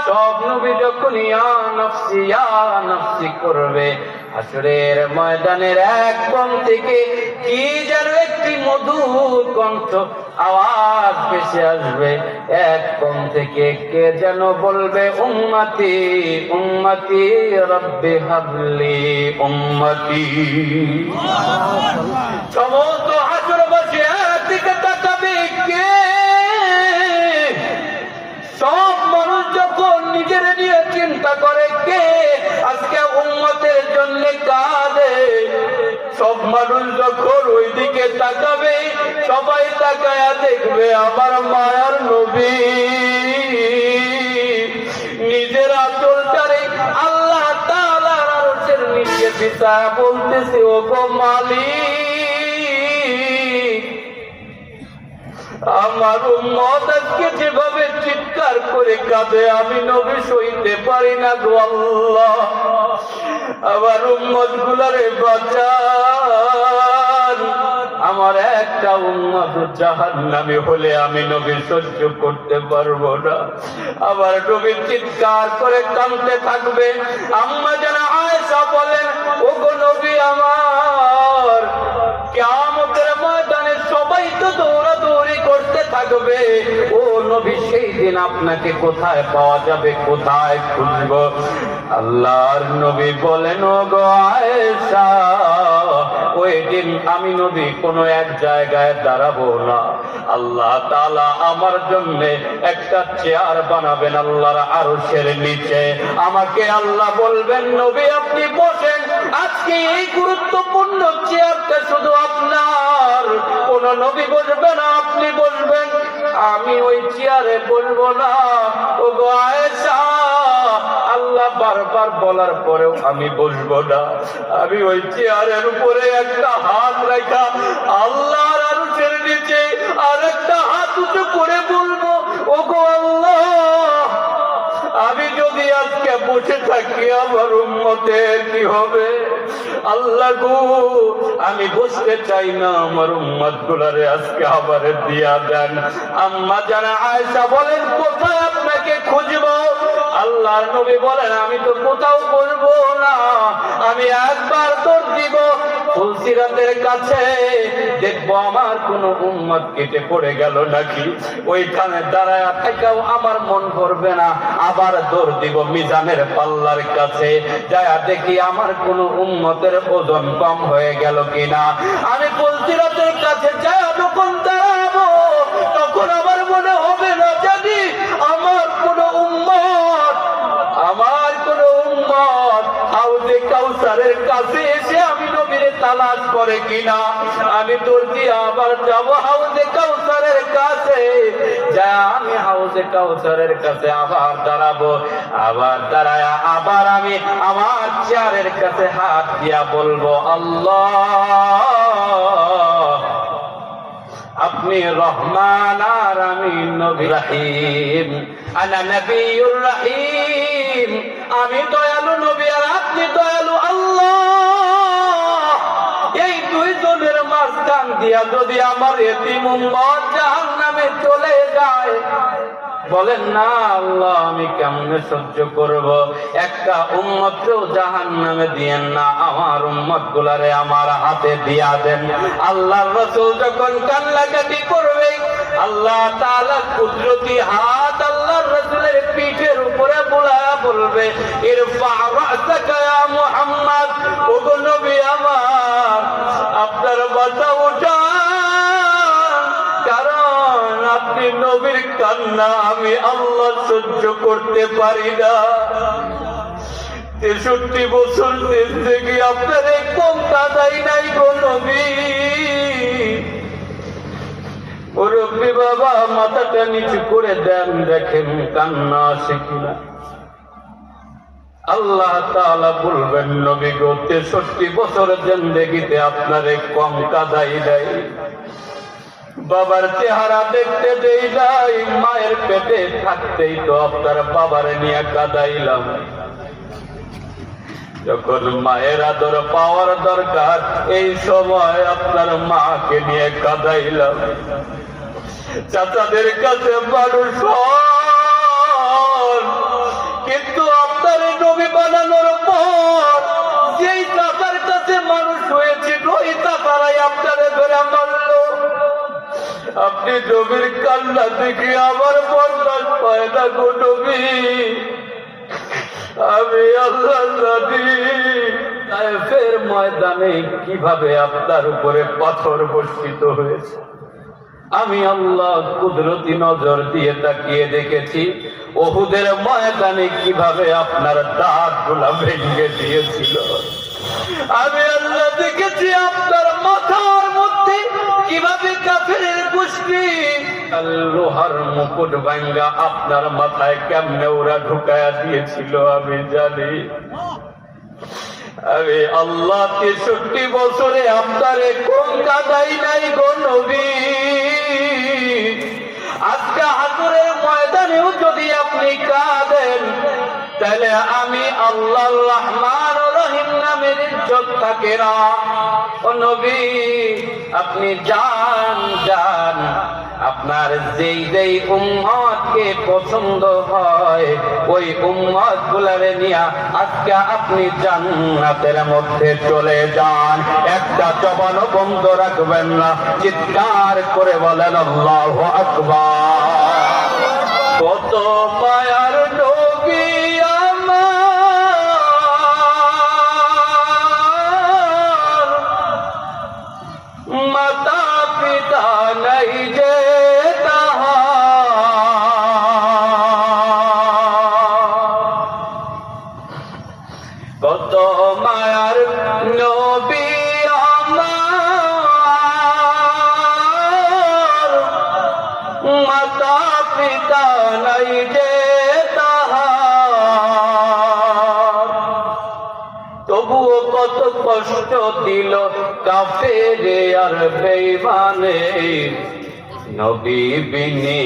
সব নবী যখন ইয়া নাফসি করবে, হাসরের ময়দানের এক কোণ থেকে কি যেন একটি মধুর কণ্ঠ আওয়াজ ভেসে আসবে। এক কোণ থেকে কে যেন বলবে, উম্মতি উম্মতি রব্বি হাবলি উম্মতি। সমস্ত হাসরবাসী একদিকে তাকাবে, কে? সব মানুষ যখন নিজের নিয়ে চিন্তা করে, কে আজকে উম্মতের জন্য কাঁদে? সব মানুষ যখন ওই দিকে তাকাবে, সবাই তাকায়া দেখবে আমার মায়ার নবী নিজের আঁচলটারে আল্লাহ তাআলার আরশের নিচে বিছায়া বলতেছে, ও গো মালিক, আমার উম্মত আজকে যেভাবে চিৎকার করে কাঁদে আমি নবী সইতে পারি না গো আল্লাহ। আমার উম্মত গুলারে বাঁচান। আমার একটা উম্মত জাহান্নামী হলে আমি নবী সহ্য করতে পারবো না। আবার নবী চিৎকার করে কাঁদতে থাকবে। আম্মা জানা আয়েশা বলেন, ও গো নবী আমার, কিয়ামতের ময়দানে সবাই তো দৌড়াদৌড়ি করতে থাকবে, ও নবী সেই দিন আপনাকে কোথায় পাওয়া যাবে, কোথায় খুঁজবো? আল্লাহর নবী বলেন, ও গো আয়েশা, ওই দিন আমি নবী কোনো এক জায়গায় দাঁড়াবো না। আল্লাহ তাআলা আমার জন্য একটা চেয়ার বানাবেন আল্লাহর আরশের নিচে। আমাকে আল্লাহ বলবেন, নবী আপনি বসেন, আজকে এই গুরুত্বপূর্ণ চেয়ারটা শুধু আপনার, কোন নবী বসবে না, আপনি বসবেন। আমি ওই চেয়ারে বলবো না। ও গো আয়েশা, আল্লাহ বারবার বলার পরেও আমি বসবো না। আমি ওই চেয়ারের উপরে একটা হাত রাখা আল্লাহর আরশের নিচে আর একটা হাত উঁচু করে বলবো, ও গো আল্লাহ, আমি যদি আজকে বসে থাকি আমার উম্মতের কি হবে? আল্লাহ গো, আমি বসতে চাই না, আমার উম্মত গুলারে আজকে আবার দিয়া দেন। আম্মা জানা আয়েশা বলেন, কোথায় আপনাকে খুঁজবো? আল্লাহর নবী বলেন, আমি তো কোথাও বলবো না, আমি একবার দৌড় দিব ফুলসিরাতের কাছে, দেখবো আমার কোন উম্মত কেটে পড়ে গেল নাকি। ওইখানে দাঁড়ায় থাকাও আমার মন ভরবে না, আবার দৌড় দিব মিজানের পাল্লার কাছে, যায় দেখি আমার কোন উম্মতের ওজন কম হয়ে গেল কিনা। আমি ফুলসিরাতের কাছে যায় যখন দাঁড়াবো, তখন আমার মনে হবে না জানি আমার কোন উম্মত হাউজে কাউসারের কাছে এসে আমি নবীরে তালাশ করে কিনা। আমি দৌড় দিয়ে আবার যাবো হাউজে কাউসারের কাছে, যা আমি হাউজে কাউসারের কাছে আবার দাঁড়াবো, আবার দাঁড়ায় আবার আমি আমার চেয়ারের কাছে হাত দিয়া বলবো, আল্লাহ আপনি রহমান আর আমি নবী রহিম, আনা নবিয়ুর রহিম, আমি দয়ালু নবী আর আপনি দয়ালু আল্লাহ। এই দুইজনের মাঝখান দিয়া যদি আমার এতিম উম্মত জাহান্নামে চলে যায়, বলেন না আল্লাহ আমি কেমনে সহ্য করব? একটা উম্মতকেও জাহান্নামে দিয়েন না, আমার উম্মত গুলারে আমার হাতে দিয়া দেন। আল্লাহর রাসূল যখন কান্নাকাটি করবে, আল্লাহ তাআলা কুদরতি হাত আল্লাহর রাসূলের পিঠের উপরে বুলায়া বলবে, ইরফা রাসাকা ইয়া মুহাম্মদ, ও গো নবী আমার, আপনার মাথা উঠান, কারণ আপনি নবীর কান্না আমি আল্লাহ সহ্য করতে পারি না। 63 বছর জিন্দেগি আপনার কম কাঁদাই নাই গো নবী। মুরব্বী বাবা মাথাটা নিচু করে দেন, দেখেন কান্না আসে কিনা। আল্লাহ তাআলা বলবেন, নবী গো 63 বছর জিন্দেগিতে আপনারে কম কাঁদাই নাই, বাবার চেহারা দেখতে দেই নাই, মায়ের পেটে থাকতেই তো আপনার বাবার নিয়ে কাঁদাইলাম। যখন মায়ের আদর পাওয়ার দরকার, এই সময় আপনার মাকে নিয়ে কাঁদাইলাম। চাচাদের কাছে মানুষ আপনি নবীর কান্না দেখে আমার বরদাস্ত হয় না গো নবী। আমি আল্লাহ জানি তায়েফের ময়দানে কিভাবে আপনার উপরে পাথর বর্ষিত হয়েছে। আমি আল্লাহ কুদরতি নজর দিয়ে তাকিয়ে দেখেছি উহুদের ময়দানে কিভাবে আপনার দাঁতগুলা ভেঙে দিয়েছিল। আমি আল্লাহ দেখেছি আপনার মাথার মধ্যে কিভাবে কাফেরের গোষ্ঠী লোহার মুকুট ভাঙ্গা আপনার মাথায় কেমনে ওরা ঢুকায়া দিয়েছিল। আমি জানি। আমি আল্লাহ 63 বছরে আপনারে কোন কাদাই নাই গো নবী। আজকে হাসরের ময়দানেও যদি আপনি কাঁদেন তাহলে আমি আল্লাহ রহমান রহিম নামের ইজ্জত থাকে না। ও নবী আপনি যান যান, আপনার যেই যেই উম্মতকে পছন্দ হয় ওই উম্মত গুলারে নিয়া আজকে আপনি জান্নাতের মধ্যে চলে যান। একটা জবানও বন্ধ রাখবেন না, চিৎকার করে বলেন আল্লাহু আকবার। কত মায়ার নবী মাতা পিতা নাই যে কত মায়ার নবী আমার মাতা পিতা নাই যে তাহার, তবুও কত কষ্ট দিল কাফেরে আর বেঈমানে নবী বিনে।